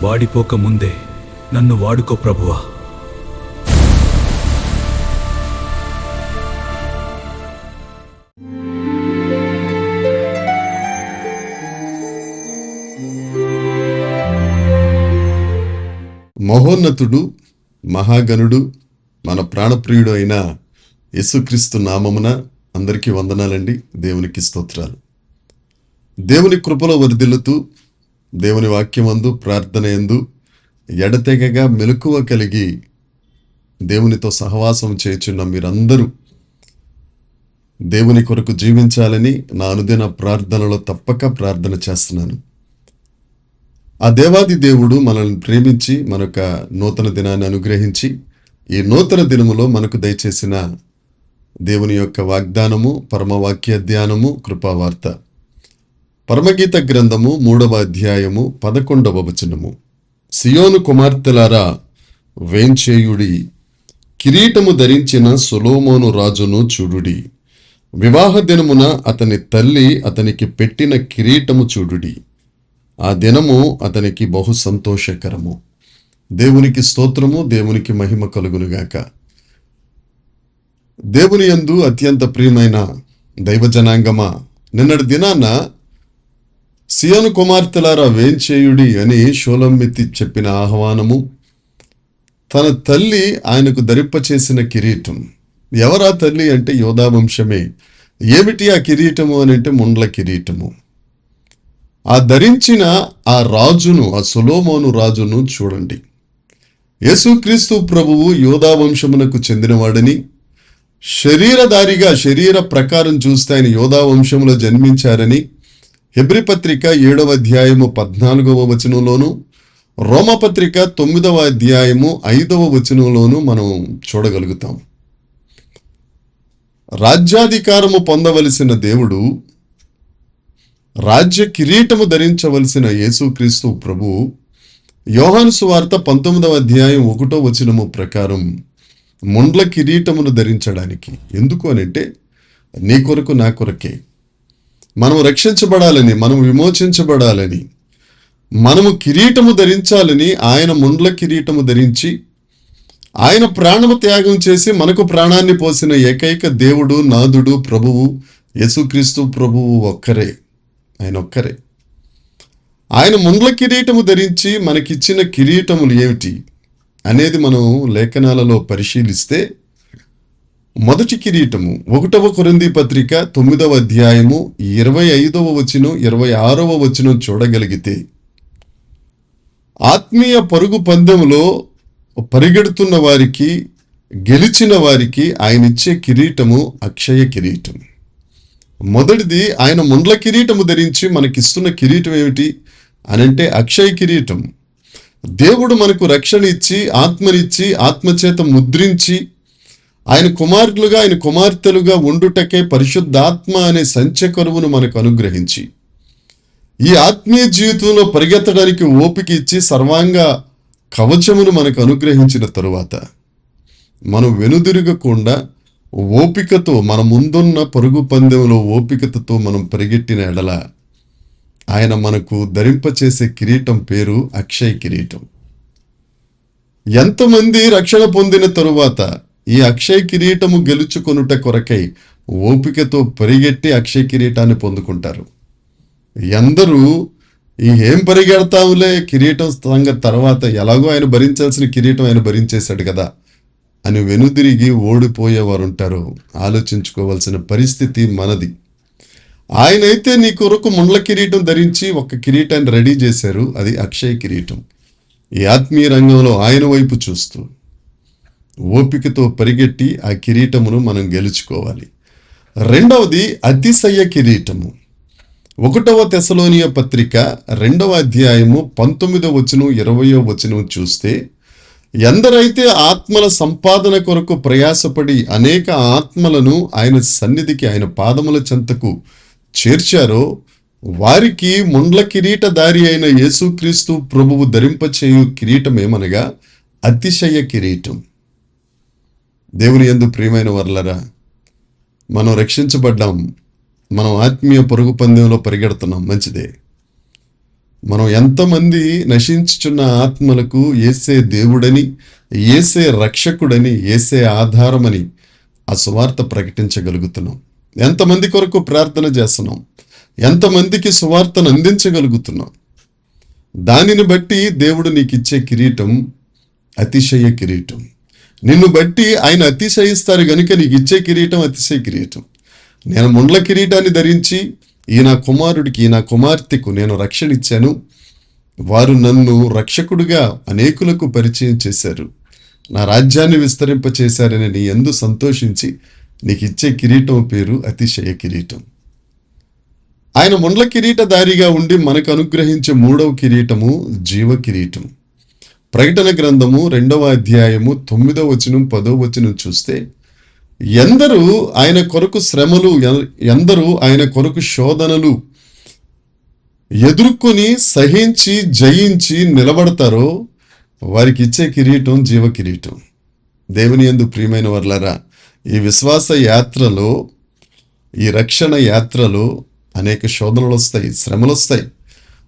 వాడిపోక ముందే నన్ను వాడుకో ప్రభువా. మహోన్నతుడు, మహాగణుడు, మన ప్రాణప్రియుడు అయిన యేసుక్రీస్తు నామమున అందరికీ వందనాలండి. దేవునికి స్తోత్రాలు. దేవుని కృపలో వర్ధిల్లుతూ దేవుని వాక్యమందు ప్రార్థన యందు ఎడతెగగా మెలకువ కలిగి దేవునితో సహవాసం చేయుచున్న మీరందరూ దేవుని కొరకు జీవించాలని నా అనుదిన ప్రార్థనలో తప్పక ప్రార్థన చేస్తున్నాను. ఆ దేవాది దేవుడు మనల్ని ప్రేమించి మనొక నూతన దినాన్ని అనుగ్రహించి ఈ నూతన దినములో మనకు దయచేసిన దేవుని యొక్క వాగ్దానము, పరమవాక్య ధ్యానము, కృపావార్త. పరమగీత గ్రంథము 3వ అధ్యాయము 11వ వచనము. సియోను కుమార్తెలారా వేంచేయుడి, కిరీటము ధరించిన సొలొమోను రాజును చూడుడి. వివాహ దినమున అతని తల్లి అతనికి పెట్టిన కిరీటము చూడుడి. ఆ దినము అతనికి బహు సంతోషకరము. దేవునికి స్తోత్రము, దేవునికి మహిమ కలుగునుగాక. దేవుని యందు అత్యంత ప్రియమైన దైవజనాంగమా, నిన్నటి దినాన సియోను కుమార్తెలారా వేంచేయుడి అని షోలమ్మెత్తి చెప్పిన ఆహ్వానము, తన తల్లి ఆయనకు ధరింపచేసిన కిరీటం. ఎవరా తల్లి అంటే యోధా వంశమే. ఏమిటి ఆ కిరీటము అని అంటే ముండ్ల కిరీటము. ఆ ధరించిన ఆ రాజును, ఆ సొలొమోను రాజును చూడండి. యేసుక్రీస్తు ప్రభువు యోధా వంశమునకు చెందినవాడని, శరీరధారిగా శరీర ప్రకారం చూస్తే ఆయన యోధా వంశంలో జన్మించారని హెబ్రీ పత్రిక 7వ అధ్యాయము 14వ వచనంలోను, రోమపత్రిక 9వ అధ్యాయము 5వ వచనంలోను మనం చూడగలుగుతాం. రాజ్యాధికారము పొందవలసిన దేవుడు, రాజ్య కిరీటము ధరించవలసిన యేసుక్రీస్తు ప్రభు యోహాను సువార్త 19వ అధ్యాయం 1వ వచనము ప్రకారం ముండ్ల కిరీటమును ధరించడానికి. ఎందుకు అనంటే నీ కొరకు, నా కొరకే. మనము రక్షించబడాలని, మనము విమోచించబడాలని, మనము కిరీటము ధరించాలని ఆయన ముండ్ల కిరీటము ధరించి ఆయన ప్రాణము త్యాగం చేసి మనకు ప్రాణాన్ని పోసిన ఏకైక దేవుడు, నాథుడు, ప్రభువు యేసుక్రీస్తు ప్రభువు ఒక్కరే. ఆయన ఒక్కరే. ఆయన ముండ్ల కిరీటము ధరించి మనకిచ్చిన కిరీటములు ఏమిటి అనేది మనం లేఖనాలలో పరిశీలిస్తే, మొదటి కిరీటము 1వ కొరింథీ పత్రిక 9వ అధ్యాయము 25వ వచనం 26వ వచనం చూడగలిగితే, ఆత్మీయ పరుగు పందెములో పరిగెడుతున్న వారికి, గెలిచిన వారికి ఆయన ఇచ్చే కిరీటము అక్షయ కిరీటం. మొదటిది ఆయన ముండ్ల కిరీటము ధరించి మనకిస్తున్న కిరీటం ఏమిటి అనంటే అక్షయ కిరీటం. దేవుడు మనకు రక్షణ ఇచ్చి, ఆత్మనిచ్చి, ఆత్మచేత ముద్రించి, ఆయన కుమారులుగా, ఆయన కుమార్తెలుగా ఉండుటకే పరిశుద్ధాత్మ అనే సంచకరువును మనకు అనుగ్రహించి, ఈ ఆత్మీయ జీవితంలో పరిగెత్తడానికి ఓపిక ఇచ్చి సర్వాంగ కవచమును మనకు అనుగ్రహించిన తరువాత మనం వెనుదిరగకుండా ఓపికతో, మన ముందున్న పరుగు పందెంలో ఓపికతో మనం పరిగెట్టిన ఎడల ఆయన మనకు ధరింపచేసే కిరీటం పేరు అక్షయ కిరీటం. ఎంతమంది రక్షణ పొందిన తరువాత ఈ అక్షయ కిరీటము గెలుచుకొనుట కొరకై ఓపికతో పరిగెట్టి అక్షయ కిరీటాన్ని పొందుకుంటారు. ఎందరూ ఏం పరిగెడతావులే, కిరీటం సంగతి తర్వాత, ఎలాగో ఆయన భరించాల్సిన కిరీటం ఆయన భరించేశాడు కదా అని వెనుదిరిగి ఓడిపోయేవారు ఉంటారు. ఆలోచించుకోవాల్సిన పరిస్థితి మనది. ఆయనైతే నీ కొరకు ముండ్ల కిరీటం ధరించి ఒక కిరీటాన్ని రెడీ చేశారు. అది అక్షయ కిరీటం. ఈ ఆత్మీయ రంగంలో ఆయన వైపు చూస్తూ ఓపికతో పరిగెట్టి ఆ కిరీటమును మనం గెలుచుకోవాలి. రెండవది అతిశయ కిరీటము. 1వ తెస్సలోనియ పత్రిక 2వ అధ్యాయము 19వ వచనం 20వ వచనం చూస్తే, ఎందరైతే ఆత్మల సంపాదన కొరకు ప్రయాసపడి అనేక ఆత్మలను ఆయన సన్నిధికి, ఆయన పాదముల చెంతకు చేర్చారో వారికి ముండ్ల కిరీటధారి అయిన యేసుక్రీస్తు ప్రభువు ధరింపచేయు కిరీటం ఏమనగా అతిశయ కిరీటం. దేవుని యందు ప్రియమైన వర్లరా, మనం రక్షించబడ్డాం, మనం ఆత్మీయ పరుగు పందెంలో పరిగెడుతున్నాం, మంచిదే. మనం ఎంతమంది నశించుచున్న ఆత్మలకు యేసే దేవుడని, యేసే రక్షకుడని, యేసే ఆధారమని ఆ సువార్త ప్రకటించగలుగుతున్నాం? ఎంతమంది కొరకు ప్రార్థన చేస్తున్నాం? ఎంతమందికి సువార్తను అందించగలుగుతున్నాం? దానిని బట్టి దేవుడు నీకు ఇచ్చే కిరీటం అతిశయ కిరీటం. నిన్ను బట్టి ఆయన అతిశయిస్తారు గనుక నీకు ఇచ్చే కిరీటం అతిశయ కిరీటం. నేను ముండ్ల కిరీటాన్ని ధరించి ఈ నా కుమారుడికి, ఈ నా కుమార్తెకు నేను రక్షణ ఇచ్చాను, వారు నన్ను రక్షకుడుగా అనేకులకు పరిచయం చేశారు, నా రాజ్యాన్ని విస్తరింపచేశారని నీ యందు సంతోషించి నీకు ఇచ్చే కిరీటం పేరు అతిశయ కిరీటం. ఆయన ముండ్ల కిరీటధారిగా ఉండి మనకు అనుగ్రహించే 3వ కిరీటము జీవ కిరీటం. ప్రకటన గ్రంథము 2వ అధ్యాయము 9వ వచనం 10వ వచనం చూస్తే, ఎందరూ ఆయన కొరకు శ్రమలు, ఎందరూ ఆయన కొరకు శోధనలు ఎదుర్కొని సహించి జయించి నిలబడతారో వారికి ఇచ్చే కిరీటం జీవ కిరీటం. దేవుని యందు ప్రియమైన వర్లారా, ఈ విశ్వాస యాత్రలో, ఈ రక్షణ యాత్రలో అనేక శోధనలు వస్తాయి, శ్రమలు వస్తాయి.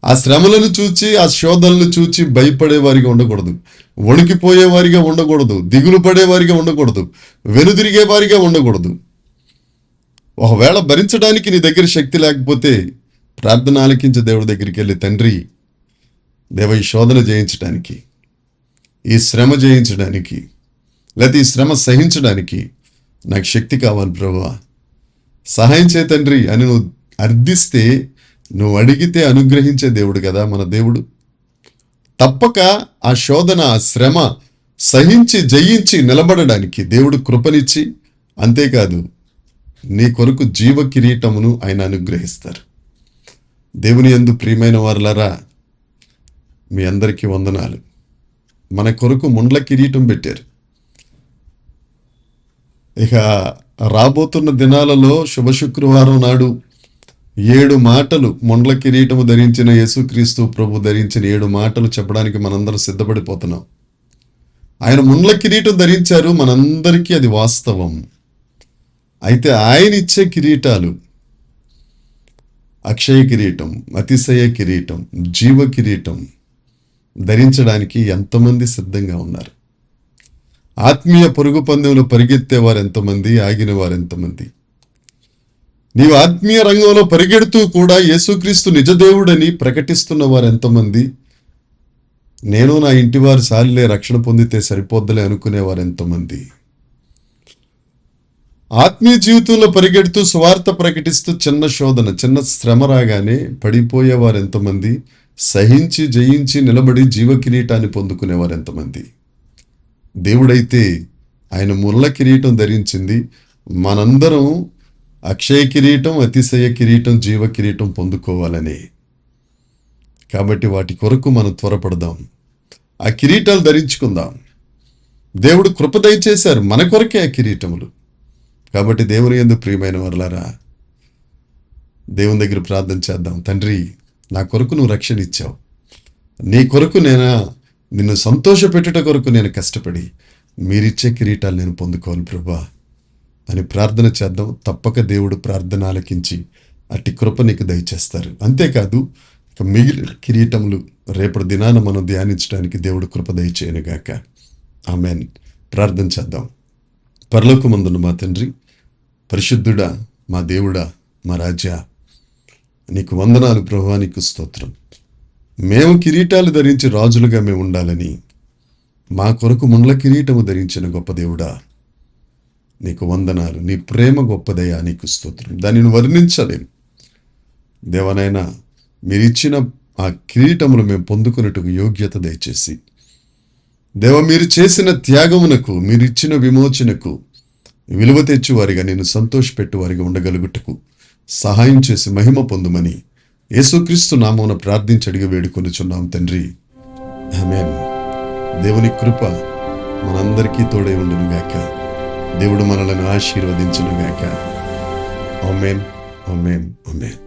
ఆ శ్రమలను చూచి, ఆ శోధనలు చూచి భయపడేవారిగా ఉండకూడదు, వణికిపోయేవారిగా ఉండకూడదు, దిగులు పడేవారిగా ఉండకూడదు, వెనుదిరిగేవారిగా ఉండకూడదు. ఒకవేళ భరించడానికి నీ దగ్గర శక్తి లేకపోతే ప్రార్థన ఆలకించే దేవుడి దగ్గరికి వెళ్ళి, తండ్రి దేవ, ఈ శోధన జయించడానికి, ఈ శ్రమ జయించడానికి, లేకపోతే ఈ శ్రమ సహించడానికి నాకు శక్తి కావాలి ప్రభువా, సహాయం చేయ తండ్రి అని నువ్వు అర్థిస్తే, నువ్వు అడిగితే అనుగ్రహించే దేవుడు కదా మన దేవుడు. తప్పక ఆ శోధన, ఆ శ్రమ సహించి జయించి నిలబడడానికి దేవుడు కృపనిచ్చి, అంతేకాదు నీ కొరకు జీవ కిరీటమును ఆయన అనుగ్రహిస్తారు. దేవుని యందు ప్రియమైన వారులారా, మీ అందరికీ వందనాలు. మన కొరకు ముండ్ల కిరీటం పెట్టారు. ఇక రాబోతున్న దినాలలో శుభ శుక్రవారం నాడు 7 మాటలు, ముండ్ల కిరీటము ధరించిన యేసుక్రీస్తు ప్రభు ధరించిన 7 మాటలు చెప్పడానికి మనందరం సిద్ధపడిపోతున్నాం. ఆయన ముండ్ల కిరీటం ధరించారు, మనందరికీ అది వాస్తవం. అయితే ఆయన ఇచ్చే కిరీటాలు అక్షయ కిరీటం, అతిశయ కిరీటం, జీవ కిరీటం ధరించడానికి ఎంతమంది సిద్ధంగా ఉన్నారు? ఆత్మీయ పరుగు పందెంలో పరిగెత్తేవారు ఎంతమంది, ఆగిన వారు ఎంతమంది? నీవు ఆత్మీయ రంగంలో పరిగెడుతూ కూడా యేసుక్రీస్తు నిజదేవుడని ప్రకటిస్తున్న వారు ఎంతమంది? నేను నా ఇంటి వారు సాలిలే రక్షణ పొందితే సరిపోద్దలే అనుకునేవారు ఎంతమంది? ఆత్మీయ జీవితంలో పరిగెడుతూ సువార్త ప్రకటిస్తూ చిన్న శోధన, చిన్న శ్రమ రాగానే పడిపోయేవారు ఎంతమంది? సహించి జయించి నిలబడి జీవ కిరీటాన్ని పొందుకునేవారు ఎంతమంది? దేవుడైతే ఆయన ముళ్ళ కిరీటం ధరించింది, మనందరం అక్షయ కిరీటం, అతిశయ కిరీటం, జీవ కిరీటం పొందుకోవాలని. కాబట్టి వాటి కొరకు మనం త్వరపడదాం, ఆ కిరీటాలు ధరించుకుందాం. దేవుడు కృప దయచేశారు మన కొరకే ఆ కిరీటములు. కాబట్టి దేవుని యందు ప్రియమైన వర్లారా, దేవుని దగ్గర ప్రార్థన చేద్దాం. తండ్రి, నా కొరకు నువ్వు రక్షణ ఇచ్చావు, నీ కొరకు నిన్ను సంతోషపెట్టుట కొరకు నేను కష్టపడి మీరిచ్చే కిరీటాలు నేను పొందుకోవాలి ప్రభా అని ప్రార్థన చేద్దాం. తప్పక దేవుడు ప్రార్థన ఆలకించి అట్టి కృప నీకు దయచేస్తారు. అంతేకాదు, ఇక మిగిలిన కిరీటములు రేపటి దినాన మనం ధ్యానించడానికి దేవుడు కృప దయచేయనుగాక. ఆమెన్. ప్రార్థన చేద్దాం. పరలోకమందున్న మా తండ్రి, పరిశుద్ధుడా, మా దేవుడా, మా రాజా, నీకు వందనాలు ప్రభువా, నీకు స్తోత్రం. మేము కిరీటాలు ధరించి రాజులుగా మేము ఉండాలని మా కొరకు ముండ్ల కిరీటము ధరించిన గొప్ప దేవుడా, నీకు వందనాలు. నీ ప్రేమ గొప్పదయ్యా, నీకు స్తోత్రం. దానిని వర్ణించలేం దేవనైనా. మీరిచ్చిన ఆ కిరీటములు మేము పొందుకున్నట్టుకు యోగ్యత దయచేసి దేవ, మీరు చేసిన త్యాగమునకు, మీరిచ్చిన విమోచనకు విలువ తెచ్చువారిగా, నేను సంతోషపెట్టువారిగా ఉండగలుగుటకు సహాయం చేసి మహిమ పొందుమని యేసుక్రీస్తు నామమున ప్రార్థించి అడిగి వేడుకొనుచున్నాం తండ్రి. ఆమేన్. దేవుని కృప మనందరికీ తోడై ఉండునుగాక. దేవుడు మనలను ఆశీర్వదించునుగాక. ఆమేన్, ఆమేన్, ఆమేన్.